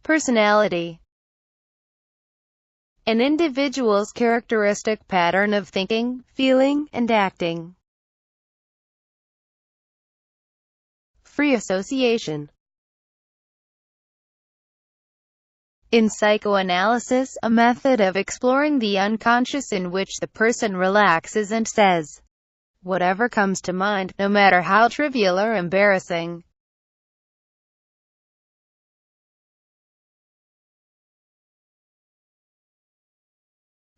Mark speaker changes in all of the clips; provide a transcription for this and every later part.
Speaker 1: Personality. An individual's characteristic pattern of thinking, feeling, and acting. Free association. In psychoanalysis, a method of exploring the unconscious in which the person relaxes and says whatever comes to mind, no matter how trivial or embarrassing.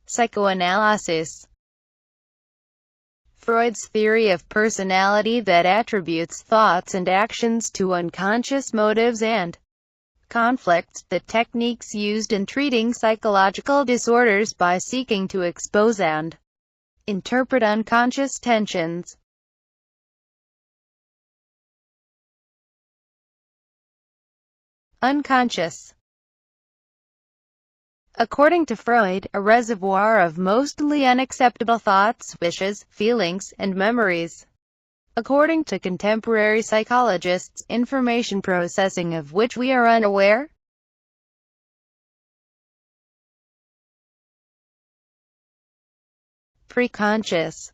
Speaker 1: Psychoanalysis. Freud's theory of personality that attributes thoughts and actions to unconscious motives and conflicts, the techniques used in treating psychological disorders by seeking to expose and interpret unconscious tensions. Unconscious. According to Freud, a reservoir of mostly unacceptable thoughts, wishes, feelings, and memories. According to contemporary psychologists, information processing of which we are unaware. Preconscious.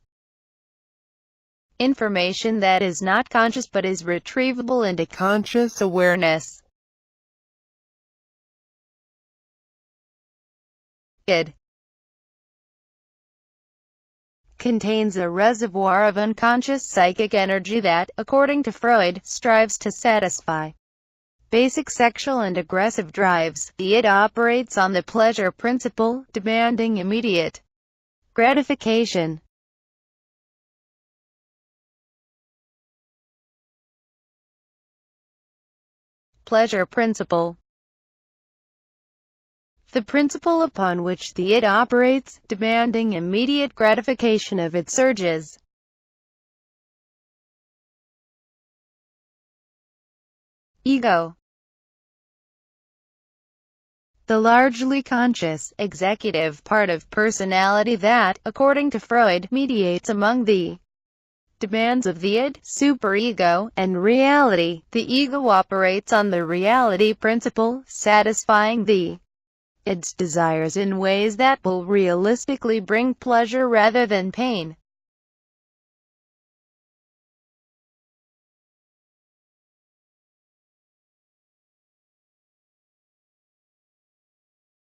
Speaker 1: Information that is not conscious but is retrievable into conscious awareness. Id. Contains a reservoir of unconscious psychic energy that, according to Freud, strives to satisfy basic sexual and aggressive drives. The id operates on the pleasure principle, demanding immediate gratification. Pleasure principle. The principle upon which the id operates, demanding immediate gratification of its urges. Ego. The largely conscious, executive part of personality that, according to Freud, mediates among the demands of the id, superego, and reality. The ego operates on the reality principle, satisfying the id's desires in ways that will realistically bring pleasure rather than pain.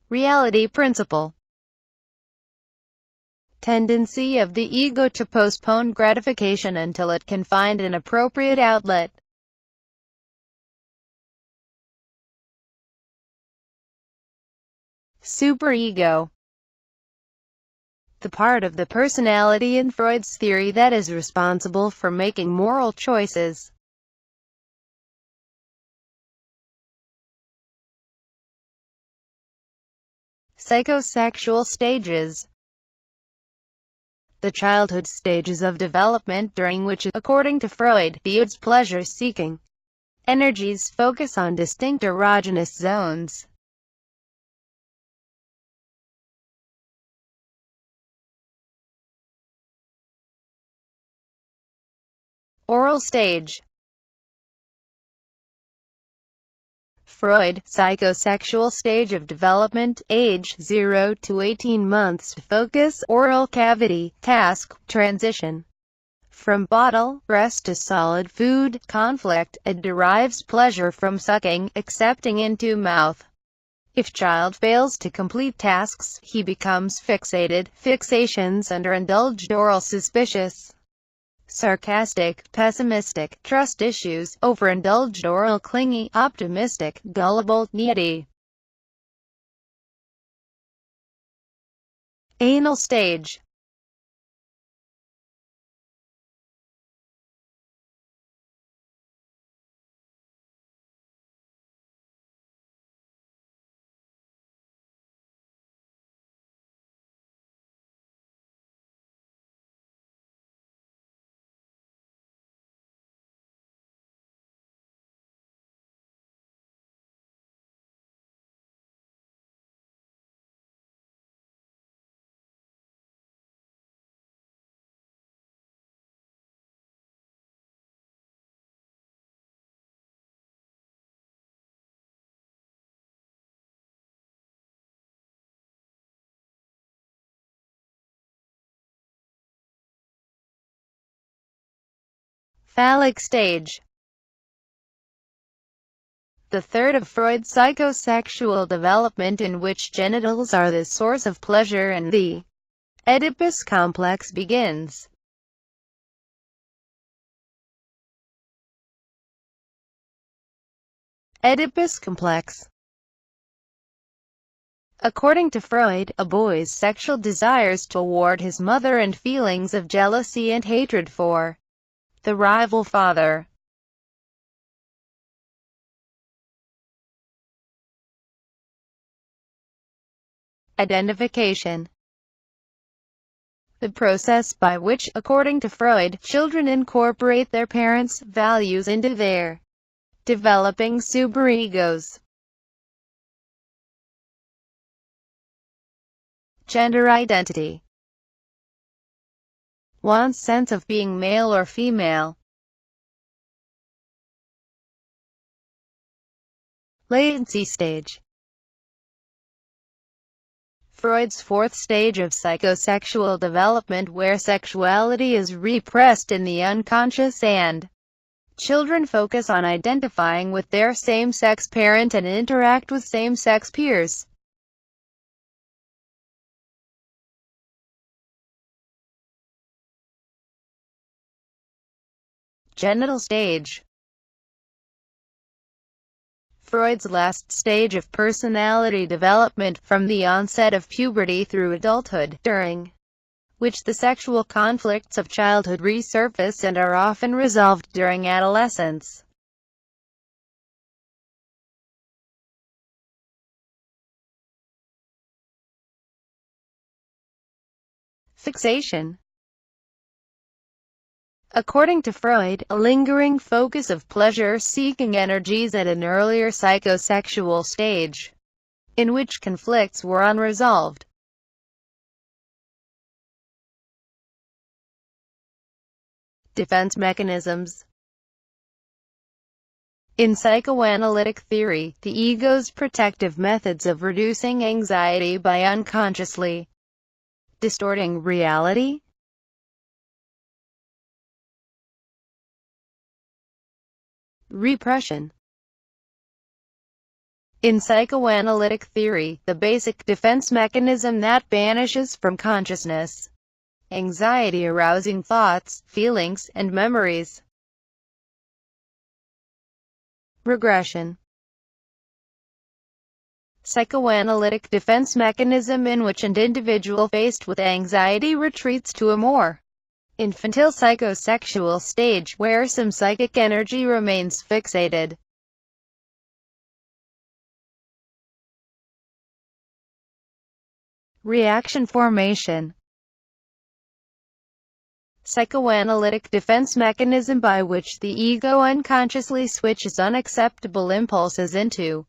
Speaker 1: Reality principle. Tendency of the ego to postpone gratification until it can find an appropriate outlet. Superego. The part of the personality in Freud's theory that is responsible for making moral choices. Psychosexual stages. The childhood stages of development during which, according to Freud, the id's pleasure-seeking energies focus on distinct erogenous zones. Oral stage. Freud, psychosexual stage of development, age 0 to 18 months, focus, oral cavity, task, transition from bottle, breast to solid food, conflict, it derives pleasure from sucking, accepting into mouth. If child fails to complete tasks, he becomes fixated, fixations underindulged, oral suspicious, sarcastic, pessimistic, trust issues, overindulged, oral clingy, optimistic, gullible, needy. Anal stage. Phallic stage. The third of Freud's psychosexual development, in which genitals are the source of pleasure and the Oedipus complex begins. Oedipus complex. According to Freud, a boy's sexual desires toward his mother and feelings of jealousy and hatred for the rival father. Identification. The process by which, according to Freud, children incorporate their parents' values into their developing superegos. Gender identity. One's sense of being male or female. Latency stage. Freud's fourth stage of psychosexual development, where sexuality is repressed in the unconscious and children focus on identifying with their same-sex parent and interact with same-sex peers. Genital stage. Freud's last stage of personality development, from the onset of puberty through adulthood, during which the sexual conflicts of childhood resurface and are often resolved during adolescence. Fixation. According to Freud, a lingering focus of pleasure-seeking energies at an earlier psychosexual stage, in which conflicts were unresolved. Defense mechanisms. In psychoanalytic theory, the ego's protective methods of reducing anxiety by unconsciously distorting reality. Repression. In psychoanalytic theory, the basic defense mechanism that banishes from consciousness anxiety-arousing thoughts, feelings, and memories. Regression. Psychoanalytic defense mechanism in which an individual faced with anxiety retreats to a more infantile psychosexual stage, where some psychic energy remains fixated. Reaction formation. Psychoanalytic defense mechanism by which the ego unconsciously switches unacceptable impulses into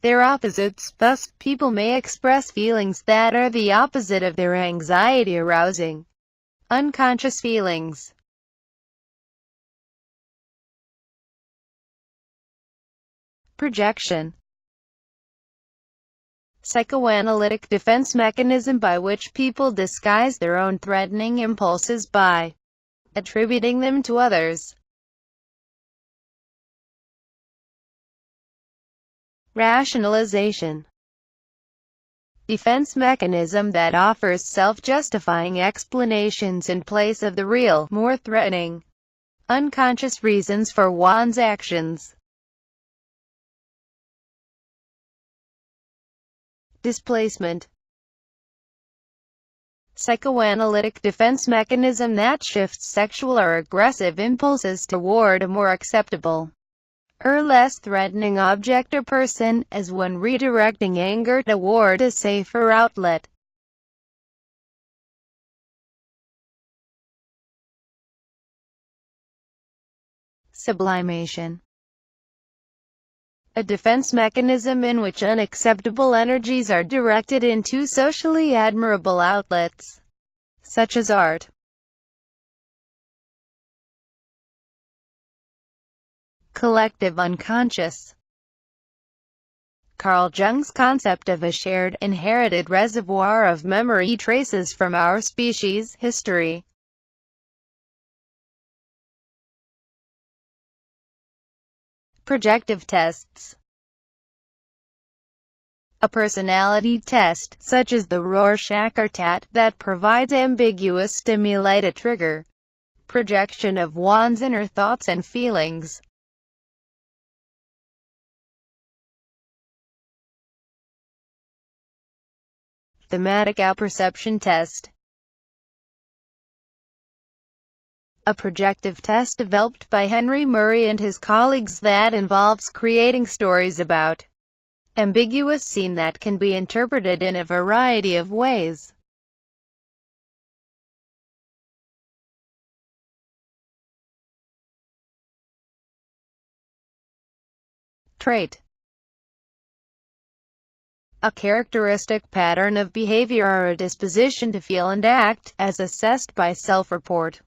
Speaker 1: their opposites. Thus, people may express feelings that are the opposite of their anxiety-arousing unconscious feelings. Projection. Psychoanalytic defense mechanism by which people disguise their own threatening impulses by attributing them to others. Rationalization. Defense mechanism that offers self-justifying explanations in place of the real, more threatening, unconscious reasons for one's actions. Displacement. Psychoanalytic defense mechanism that shifts sexual or aggressive impulses toward a more acceptable or less threatening object or person, as when redirecting anger toward a safer outlet. Sublimation. A defense mechanism in which unacceptable energies are directed into socially admirable outlets, such as art. Collective unconscious. Carl Jung's concept of a shared, inherited reservoir of memory traces from our species' history. Projective tests. A personality test, such as the Rorschach or TAT, that provides ambiguous stimuli to trigger projection of one's inner thoughts and feelings. Thematic apperception test. A projective test developed by Henry Murray and his colleagues that involves creating stories about ambiguous scene that can be interpreted in a variety of ways. Trait. A characteristic pattern of behavior or a disposition to feel and act, as assessed by self-report,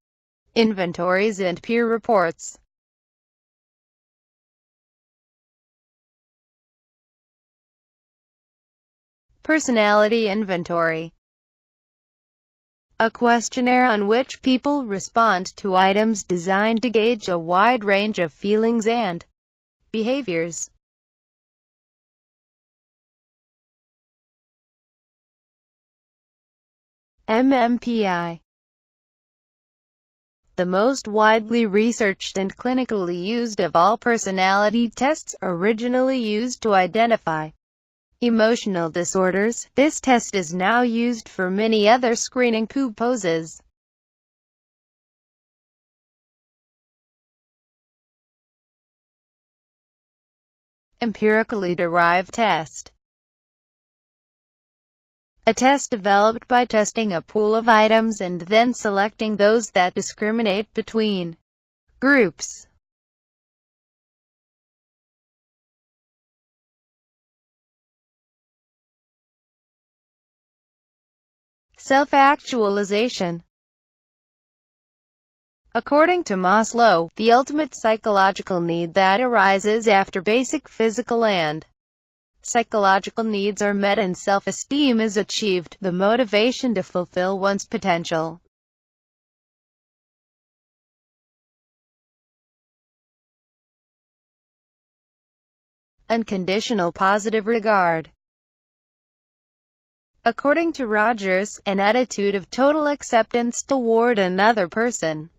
Speaker 1: inventories and peer reports. Personality inventory. A questionnaire on which people respond to items designed to gauge a wide range of feelings and behaviors. MMPI. The most widely researched and clinically used of all personality tests, originally used to identify emotional disorders, this test is now used for many other screening puposes. Empirically derived test. A test developed by testing a pool of items and then selecting those that discriminate between groups. Self-actualization. According to Maslow, the ultimate psychological need that arises after basic physical and psychological needs are met and self-esteem is achieved, the motivation to fulfill one's potential. Unconditional positive regard. According to Rogers, an attitude of total acceptance toward another person.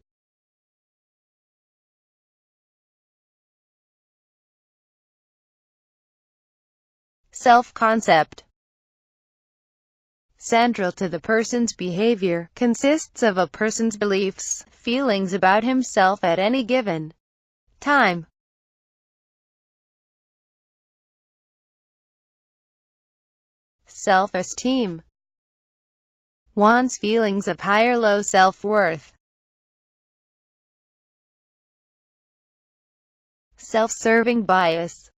Speaker 1: Self-concept. Central to the person's behavior, consists of a person's beliefs, feelings about himself at any given time. Self-esteem. One's feelings of high or low self-worth. Self-serving bias.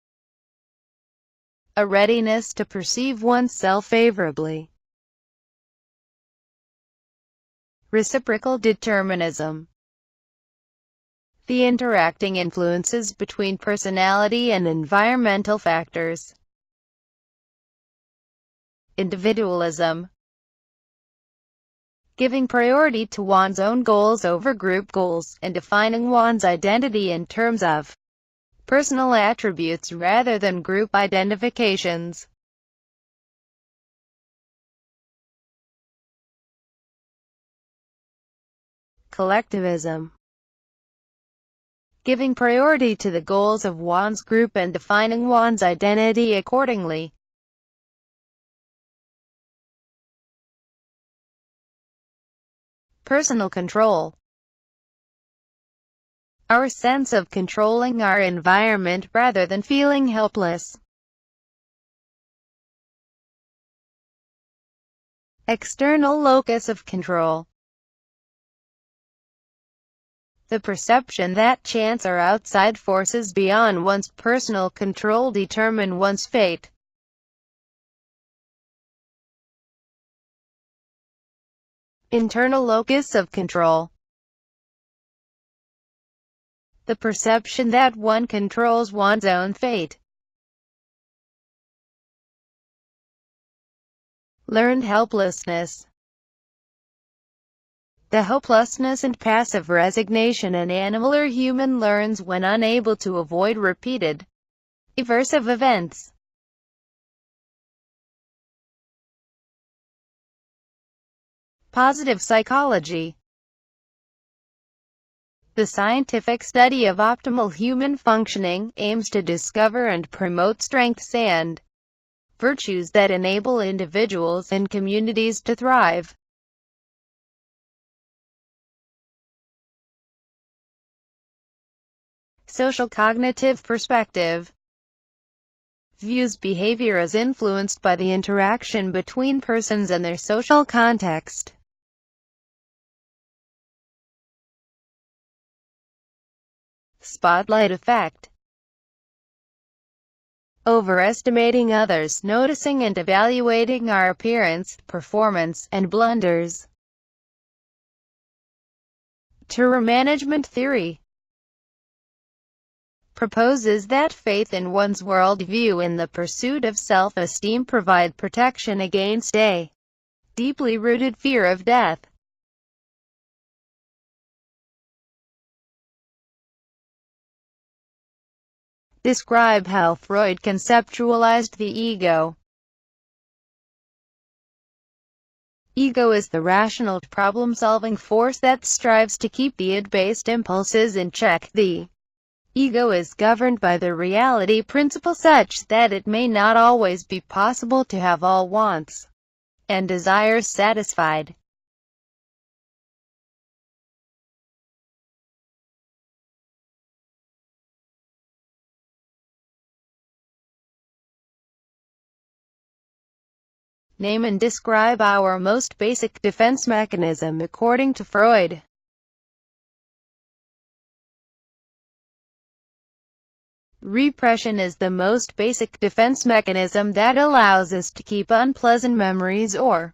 Speaker 1: A readiness to perceive oneself favorably. Reciprocal determinism. The interacting influences between personality and environmental factors. Individualism. Giving priority to one's own goals over group goals, and defining one's identity in terms of personal attributes rather than group identifications. Collectivism. Giving priority to the goals of one's group and defining one's identity accordingly. Personal control. Our sense of controlling our environment rather than feeling helpless. External locus of control. The perception that chance or outside forces beyond one's personal control determine one's fate. Internal locus of control. The perception that one controls one's own fate. Learned helplessness. the hopelessness and passive resignation an animal or human learns when unable to avoid repeated, aversive events. Positive psychology. The scientific study of optimal human functioning aims to discover and promote strengths and virtues that enable individuals and communities to thrive. Social cognitive perspective views behavior as influenced by the interaction between persons and their social context. Spotlight effect. Overestimating others, noticing and evaluating our appearance, performance, and blunders. Terror management theory proposes that faith in one's worldview and the pursuit of self-esteem provide protection against a deeply rooted fear of death. Describe how Freud conceptualized the ego. Ego is the rational, problem-solving force that strives to keep the id-based impulses in check. The ego is governed by the reality principle such that it may not always be possible to have all wants and desires satisfied. Name and describe our most basic defense mechanism according to Freud. Repression is the most basic defense mechanism that allows us to keep unpleasant memories or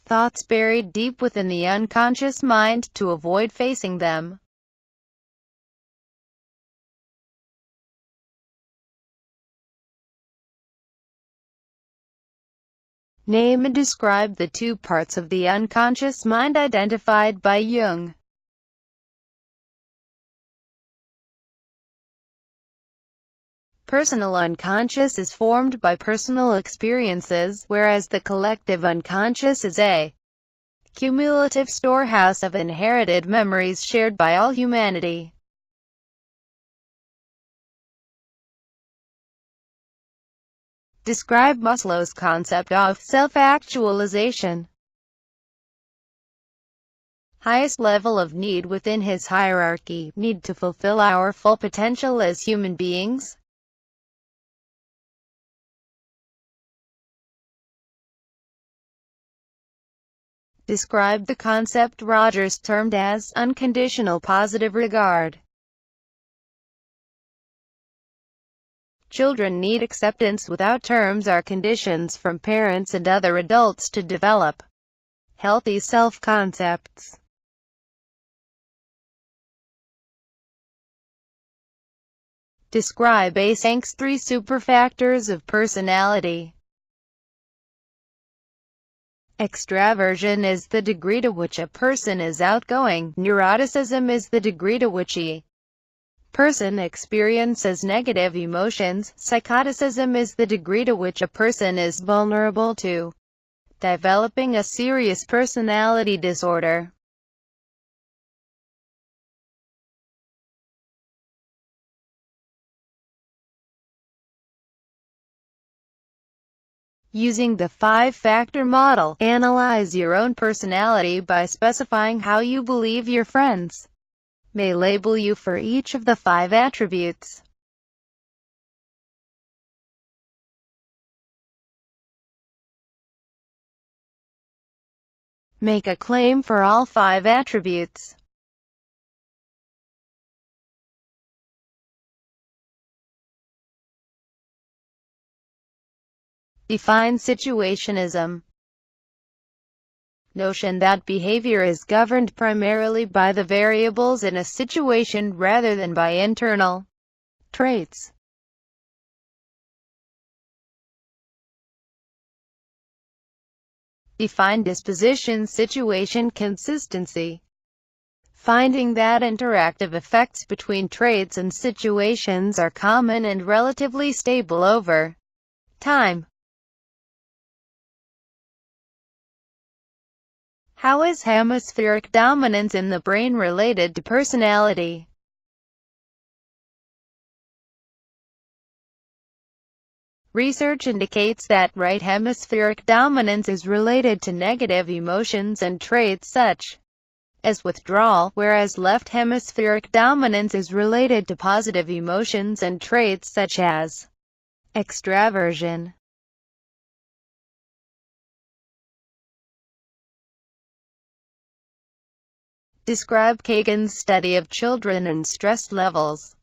Speaker 1: thoughts buried deep within the unconscious mind to avoid facing them. Name and describe the two parts of the unconscious mind identified by Jung. Personal unconscious is formed by personal experiences, whereas the collective unconscious is a cumulative storehouse of inherited memories shared by all humanity. Describe Maslow's concept of self-actualization. Highest level of need within his hierarchy, need to fulfill our full potential as human beings. Describe the concept Rogers termed as unconditional positive regard. Children need acceptance without terms or conditions from parents and other adults to develop healthy self-concepts. Describe Eysenck's 3 superfactors of personality. Extraversion is the degree to which a person is outgoing. Neuroticism is the degree to which a person experiences negative emotions. Psychoticism is the degree to which a person is vulnerable to developing a serious personality disorder. Using the 5-factor model, analyze your own personality by specifying how you believe your friends may label you for each of the 5 attributes. Make a claim for all 5 attributes. Define situationism. Notion that behavior is governed primarily by the variables in a situation rather than by internal traits. Define disposition situation consistency. Finding that interactive effects between traits and situations are common and relatively stable over time. How is hemispheric dominance in the brain related to personality? Research indicates that right hemispheric dominance is related to negative emotions and traits such as withdrawal, whereas left hemispheric dominance is related to positive emotions and traits such as extraversion. Describe Kagan's study of children and stress levels.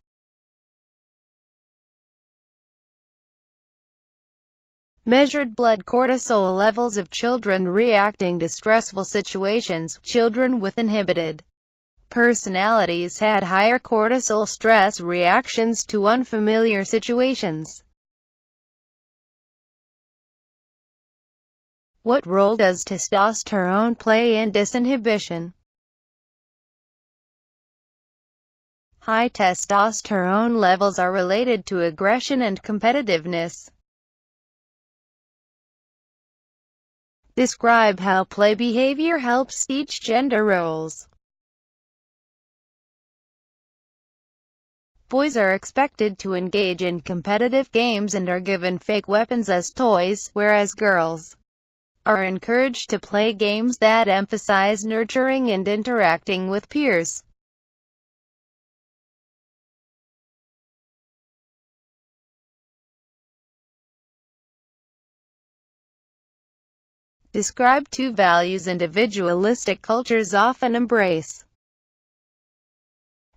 Speaker 1: Measured blood cortisol levels of children reacting to stressful situations. Children with inhibited personalities had higher cortisol stress reactions to unfamiliar situations. What role does testosterone play in disinhibition? High testosterone levels are related to aggression and competitiveness. Describe how play behavior helps teach gender roles. Boys are expected to engage in competitive games and are given fake weapons as toys, whereas girls are encouraged to play games that emphasize nurturing and interacting with peers. Describe two values individualistic cultures often embrace.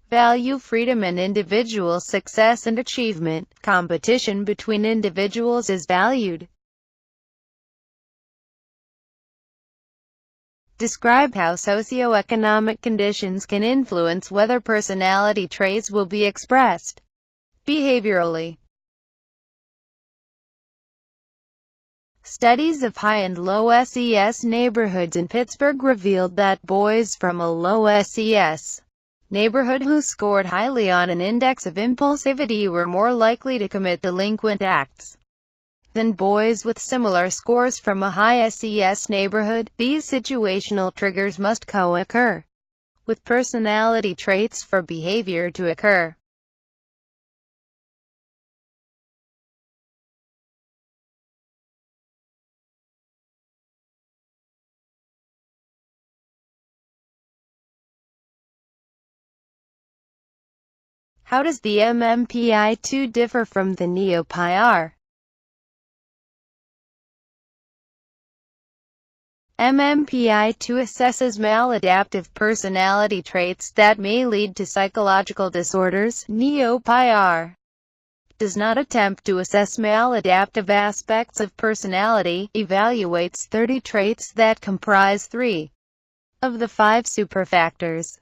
Speaker 1: Value freedom and individual success and achievement. Competition between individuals is valued. Describe how socioeconomic conditions can influence whether personality traits will be expressed behaviorally. Studies of high and low SES neighborhoods in Pittsburgh revealed that boys from a low SES neighborhood who scored highly on an index of impulsivity were more likely to commit delinquent acts than boys with similar scores from a high SES neighborhood. These situational triggers must co-occur with personality traits for behavior to occur. How does the MMPI-2 differ from the NEO-PI-R? MMPI-2 assesses maladaptive personality traits that may lead to psychological disorders. NEO-PI-R does not attempt to assess maladaptive aspects of personality, evaluates 30 traits that comprise 3 of the 5 superfactors.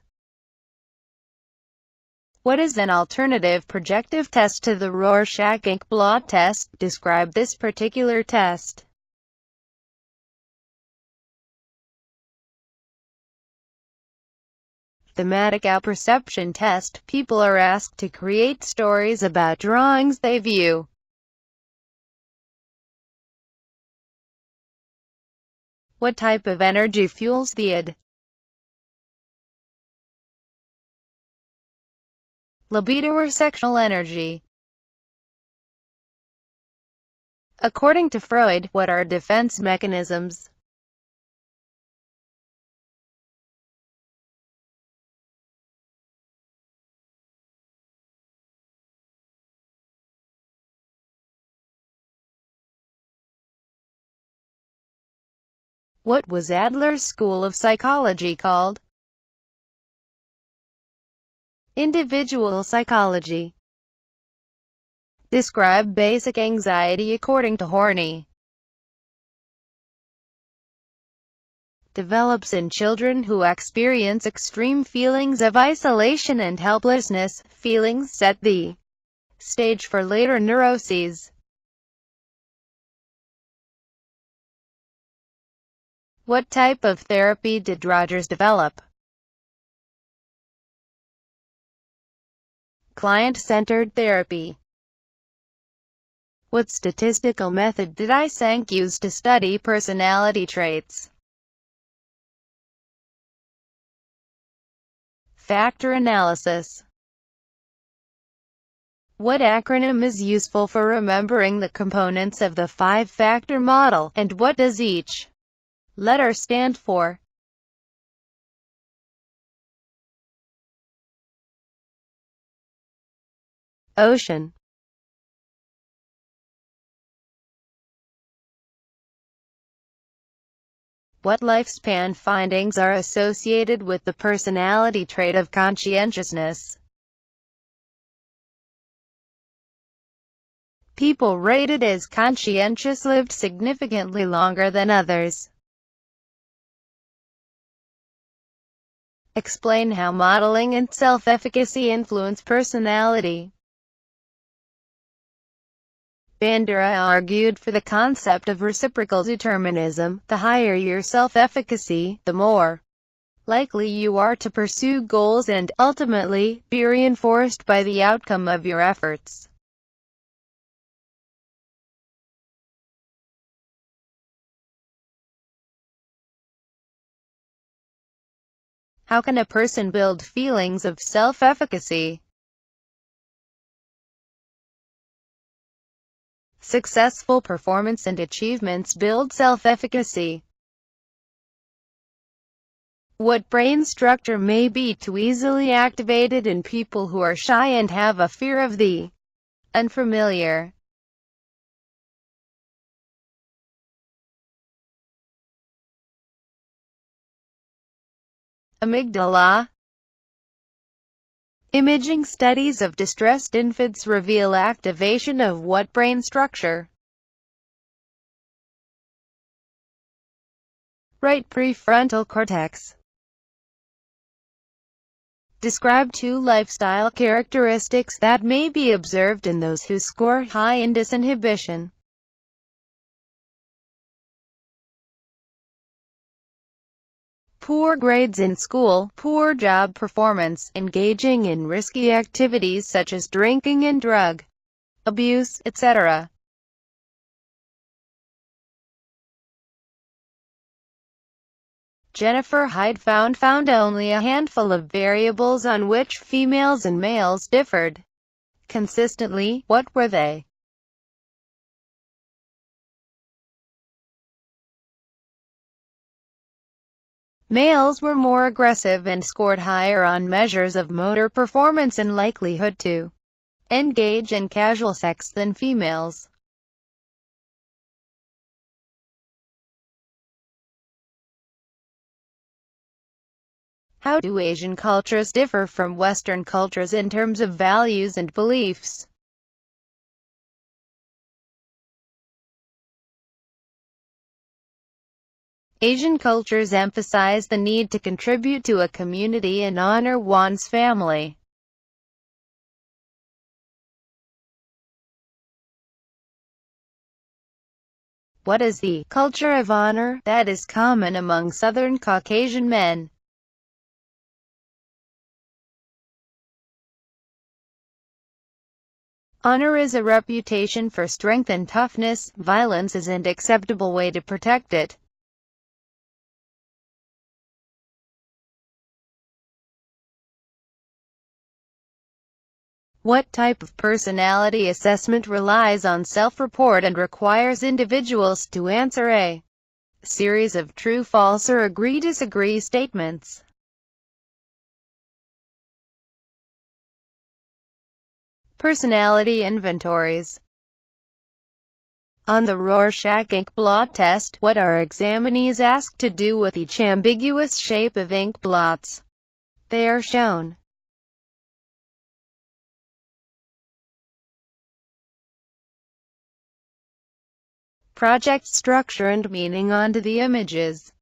Speaker 1: What is an alternative projective test to the Rorschach-Ink blot test? Describe this particular test. Thematic apperception test. People are asked to create stories about drawings they view. What type of energy fuels the id? Libido or sexual energy? According to Freud, what are defense mechanisms? What was Adler's school of psychology called? Individual psychology. Describe basic anxiety according to Horney. Develops in children who experience extreme feelings of isolation and helplessness. Feelings set the stage for later neuroses. What type of therapy did Rogers develop? Client-centered therapy. What statistical method did Eysenck use to study personality traits? Factor analysis. What acronym is useful for remembering the components of the five-factor model, and what does each letter stand for? Ocean. What lifespan findings are associated with the personality trait of conscientiousness? People rated as conscientious lived significantly longer than others. Explain how modeling and self-efficacy influence personality. Bandura argued for the concept of reciprocal determinism. The higher your self-efficacy, the more likely you are to pursue goals and, ultimately, be reinforced by the outcome of your efforts. How can a person build feelings of self-efficacy? Successful performance and achievements build self-efficacy. What brain structure may be too easily activated in people who are shy and have a fear of the unfamiliar? Amygdala. Imaging studies of distressed infants reveal activation of what brain structure? Right prefrontal cortex. Describe two lifestyle characteristics that may be observed in those who score high in disinhibition. Poor grades in school, poor job performance, engaging in risky activities such as drinking and drug abuse, etc. Jennifer Hyde found only a handful of variables on which females and males differed consistently. What were they? Males were more aggressive and scored higher on measures of motor performance and likelihood to engage in casual sex than females. How do Asian cultures differ from Western cultures in terms of values and beliefs? Asian cultures emphasize the need to contribute to a community and honor one's family. What is the culture of honor that is common among Southern Caucasian men? Honor is a reputation for strength and toughness. Violence is an acceptable way to protect it. What type of personality assessment relies on self-report and requires individuals to answer a series of true, false, or agree-disagree statements? Personality inventories. On the Rorschach ink blot test, what are examinees asked to do with each ambiguous shape of ink blots? They are shown. Project structure and meaning onto the images.